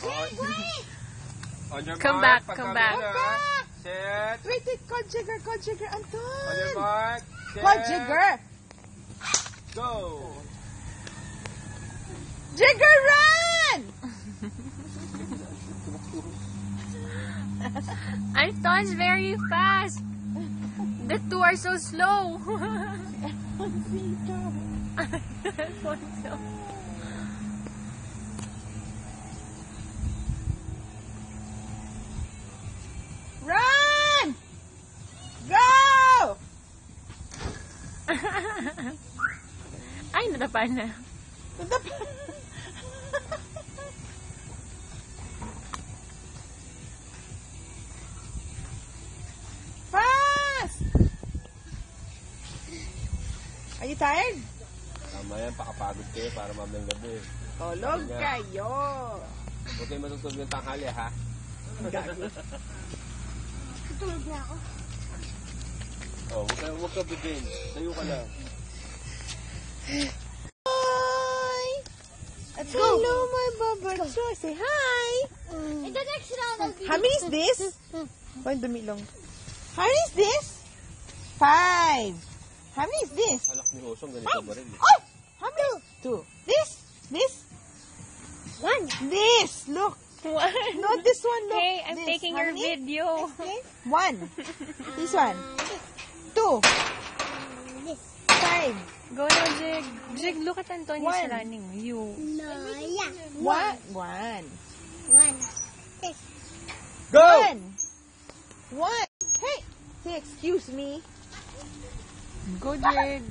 On your Come mark, back, come back. Set. Wait, Cod Jigger, Anton. On your mark, set. Cod Jigger. Go. Jigger, run! Anton's very fast. The two are so slow. Alfonso. Run! Go! Ay, natapan na. Fast! Are you tired? Tama yan, pakapagod kayo para mamayang gabi. Tulog kayo. Huwag kayo matutulog yung tanghali, ha? Tulog na ako. Oh, huwag ka bigin. Tayo ka lang. Hi! Hello, my babacho. Say hi! In the next round, I'll be... How many is this? One dumilong. How many is this? 5. How many is this? Anak ni Osong, ganito ba rin? Oh! How many? 2. This? One. This! Look! What? Not this one, look. Hey, I'm This. taking How your many? video. Okay. 1. This one. 2. This. 5. Go now, Jig. Jig, look at Anton. He's One. running. You. No, yeah. 1. One. This. Go! 1. Hey! Say, excuse me. Go, Jig.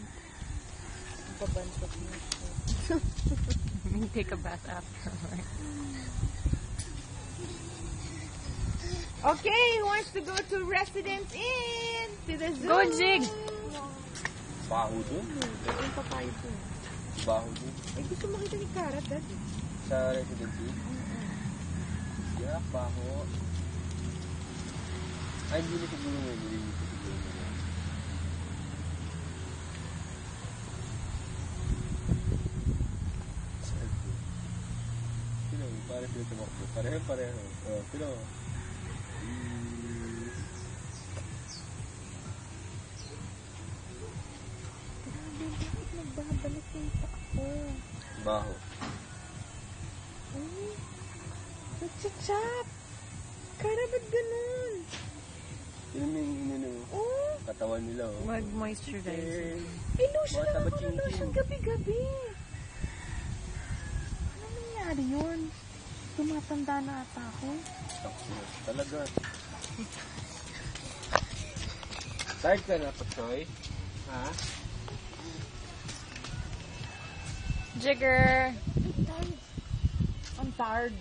Take a bath after. Okay, who wants to go to Residence Inn? To the zoo? Go, Jig. Baho dun. Yung papayo po. Baho dun. Ay, gusto makita ni Karat, Daddy. Sa residency? Yeah, baho. Ay, hindi na siguro ngayon. Hindi na siguro ngayon. Sino? Parang sila tumakbo. Pareho. Oh, sino? Nagbabalik yung pa ako. Baho. Ay, nagchat-chat. Kara, ba't ganun? Sino may inino? Oh, Katawan nila, oh. Mag-moisturizer. eh, lotion Bata lang ba ako ng chin-chin? lotion gabi-gabi. Ano nangyari yun? Tumatanda na ata ako. Talaga. Tired ka na, Pachoy? Ha? Jigger. I'm tired.